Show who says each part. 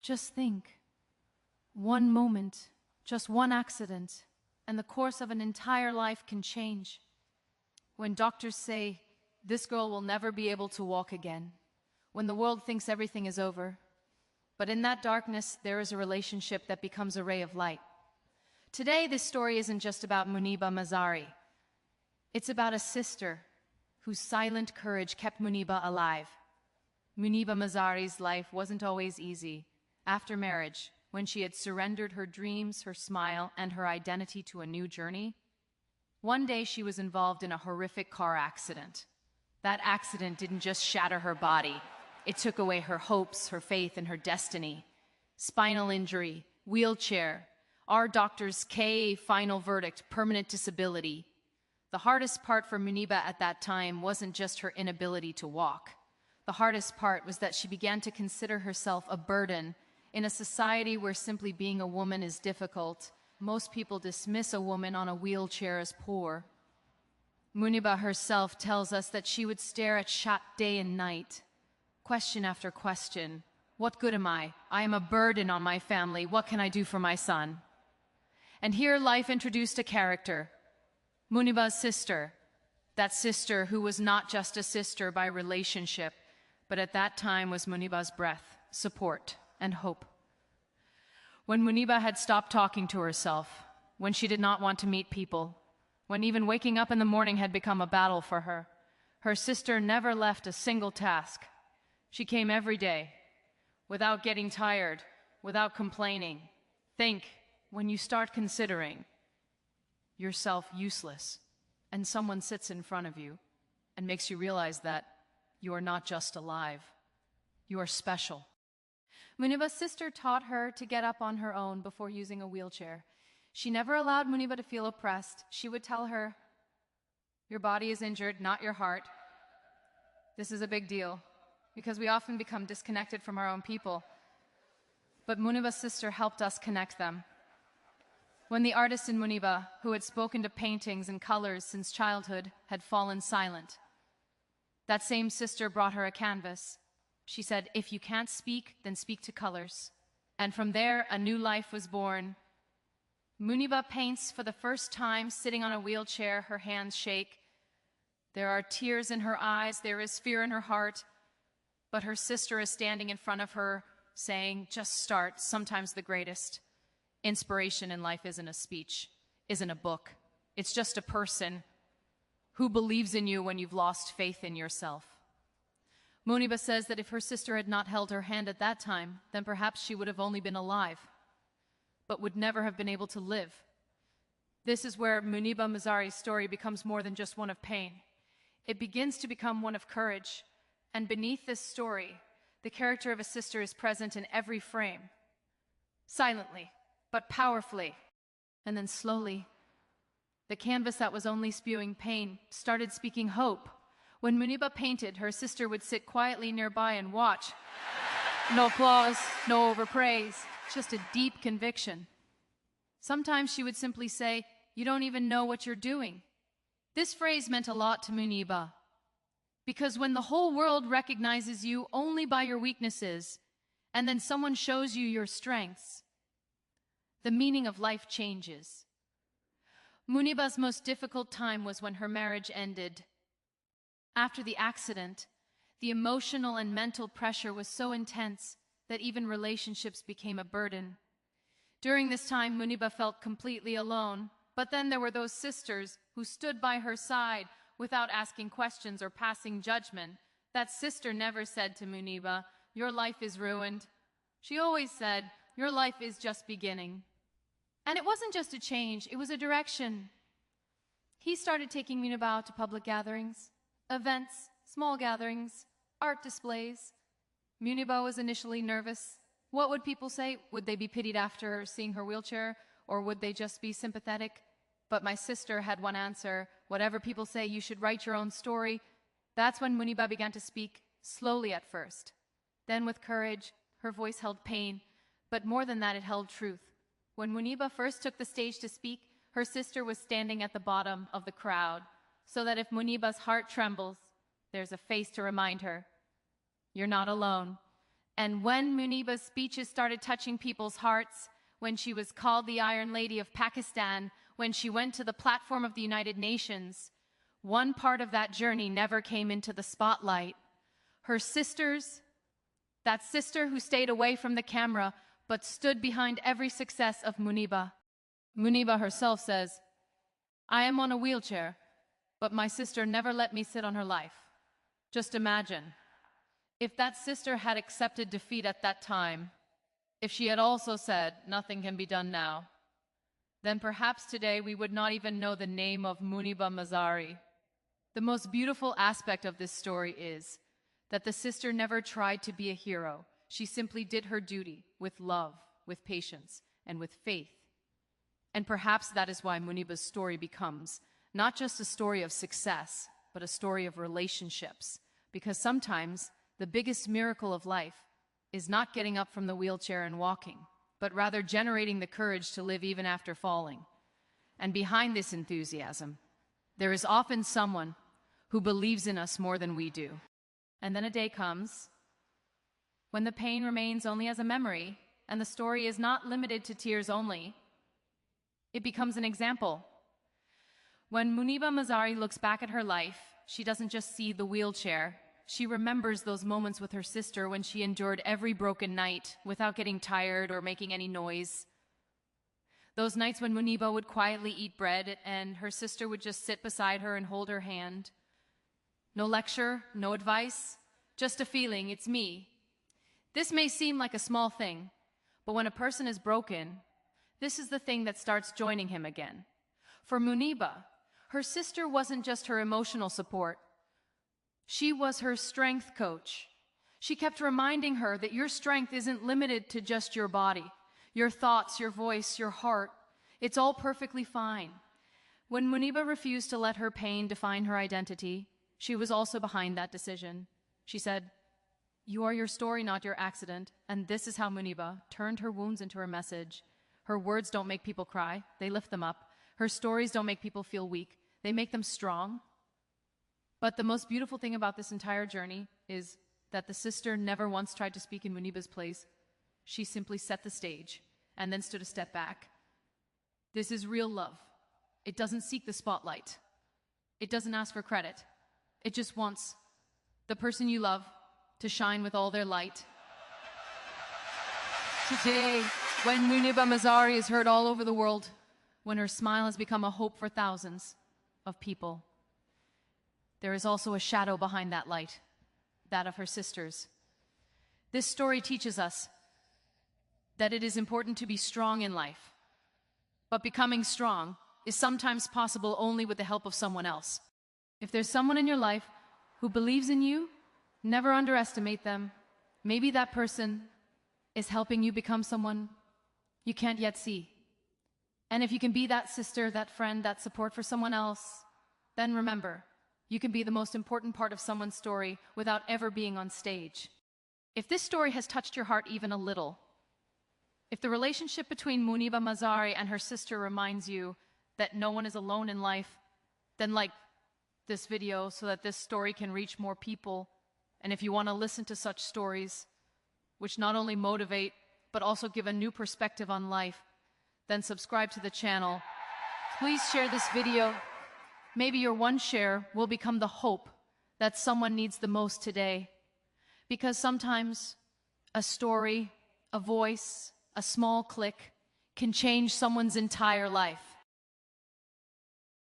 Speaker 1: Just think, one moment, just one accident, and the course of an entire life can change. When doctors say, this girl will never be able to walk again, when the world thinks everything is over, but in that darkness, there is a relationship that becomes a ray of light. Today, this story isn't just about Muniba Mazari. It's about a sister whose silent courage kept Muniba alive. Muniba Mazari's life wasn't always easy. After marriage, when she had surrendered her dreams, her smile, and her identity to a new journey, one day she was involved in a horrific car accident. That accident didn't just shatter her body. It took away her hopes, her faith, and her destiny. Spinal injury, wheelchair, our doctor's final verdict, permanent disability. The hardest part for Muniba at that time wasn't just her inability to walk. The hardest part was that she began to consider herself a burden. In a society where simply being a woman is difficult, most people dismiss a woman on a wheelchair as poor. Muniba herself tells us that she would stare at shot day and night, question after question. What good am I? I am a burden on my family. What can I do for my son? And here life introduced a character, Muniba's sister, that sister who was not just a sister by relationship, but at that time was Muniba's breath, support, and hope. When Muniba had stopped talking to herself, when she did not want to meet people, when even waking up in the morning had become a battle for her, her sister never left a single task. She came every day, without getting tired, without complaining. Think, when you start considering yourself useless, and someone sits in front of you and makes you realize that you are not just alive, you are special. Muniba's sister taught her to get up on her own before using a wheelchair. She never allowed Muniba to feel oppressed. She would tell her, your body is injured, not your heart. This is a big deal, because we often become disconnected from our own people. But Muniba's sister helped us connect them. When the artist in Muniba, who had spoken to paintings and colors since childhood, had fallen silent, that same sister brought her a canvas. She said, if you can't speak, then speak to colors. And from there, a new life was born. Muniba paints for the first time, sitting on a wheelchair, her hands shake. There are tears in her eyes, there is fear in her heart, but her sister is standing in front of her, saying, just start, sometimes the greatest. Inspiration in life isn't a speech, isn't a book. It's just a person who believes in you when you've lost faith in yourself. Muniba says that if her sister had not held her hand at that time, then perhaps she would have only been alive, but would never have been able to live. This is where Muniba Mazari's story becomes more than just one of pain. It begins to become one of courage, and beneath this story, the character of a sister is present in every frame, silently, but powerfully. And then slowly, the canvas that was only spewing pain started speaking hope. When Muniba painted, her sister would sit quietly nearby and watch. No applause, no overpraise, just a deep conviction. Sometimes she would simply say, you don't even know what you're doing. This phrase meant a lot to Muniba, because when the whole world recognizes you only by your weaknesses, and then someone shows you your strengths, the meaning of life changes. Muniba's most difficult time was when her marriage ended. After the accident, the emotional and mental pressure was so intense that even relationships became a burden. During this time, Muniba felt completely alone, but then there were those sisters who stood by her side without asking questions or passing judgment. That sister never said to Muniba, your life is ruined. She always said, your life is just beginning. And it wasn't just a change, it was a direction. He started taking Muniba out to public gatherings, events, small gatherings, art displays. Muniba was initially nervous. What would people say? Would they be pitied after seeing her wheelchair, or would they just be sympathetic? But my sister had one answer. Whatever people say, you should write your own story. That's when Muniba began to speak, slowly at first. Then with courage, her voice held pain, but more than that, it held truth. When Muniba first took the stage to speak, her sister was standing at the bottom of the crowd, so that if Muniba's heart trembles, there's a face to remind her, you're not alone. And when Muniba's speeches started touching people's hearts, when she was called the Iron Lady of Pakistan, when she went to the platform of the United Nations, one part of that journey never came into the spotlight. Her sisters, that sister who stayed away from the camera but stood behind every success of Muniba. Muniba herself says, "I am on a wheelchair, but my sister never let me sit on her life." Just imagine, if that sister had accepted defeat at that time, if she had also said, "Nothing can be done now," then perhaps today we would not even know the name of Muniba Mazari. The most beautiful aspect of this story is that the sister never tried to be a hero. She simply did her duty with love, with patience, and with faith. And perhaps that is why Muniba's story becomes not just a story of success, but a story of relationships. Because sometimes the biggest miracle of life is not getting up from the wheelchair and walking, but rather generating the courage to live even after falling. And behind this enthusiasm, there is often someone who believes in us more than we do. And then a day comes when the pain remains only as a memory, and the story is not limited to tears only. It becomes an example. When Muniba Mazari looks back at her life, she doesn't just see the wheelchair. She remembers those moments with her sister when she endured every broken night without getting tired or making any noise. Those nights when Muniba would quietly eat bread and her sister would just sit beside her and hold her hand. No lecture, no advice, just a feeling, it's me. This may seem like a small thing, but when a person is broken, this is the thing that starts joining him again. For Muniba, her sister wasn't just her emotional support. She was her strength coach. She kept reminding her that your strength isn't limited to just your body, your thoughts, your voice, your heart. It's all perfectly fine. When Muniba refused to let her pain define her identity, she was also behind that decision. She said, "You are your story, not your accident." And this is how Muniba turned her wounds into her message. Her words don't make people cry, they lift them up. Her stories don't make people feel weak, they make them strong. But the most beautiful thing about this entire journey is that the sister never once tried to speak in Muniba's place. She simply set the stage and then stood a step back. This is real love. It doesn't seek the spotlight. It doesn't ask for credit. It just wants the person you love to shine with all their light. Today, when Muniba Mazari is heard all over the world, when her smile has become a hope for thousands of people, there is also a shadow behind that light, that of her sisters. This story teaches us that it is important to be strong in life, but becoming strong is sometimes possible only with the help of someone else. If there's someone in your life who believes in you, never underestimate them. Maybe that person is helping you become someone you can't yet see. And if you can be that sister, that friend, that support for someone else, then remember, you can be the most important part of someone's story without ever being on stage. If this story has touched your heart even a little, if the relationship between Muniba Mazari and her sister reminds you that no one is alone in life, then like this video so that this story can reach more people. And if you want to listen to such stories, which not only motivate, but also give a new perspective on life, then subscribe to the channel. Please share this video. Maybe your one share will become the hope that someone needs the most today. Because sometimes a story, a voice, a small click can change someone's entire life.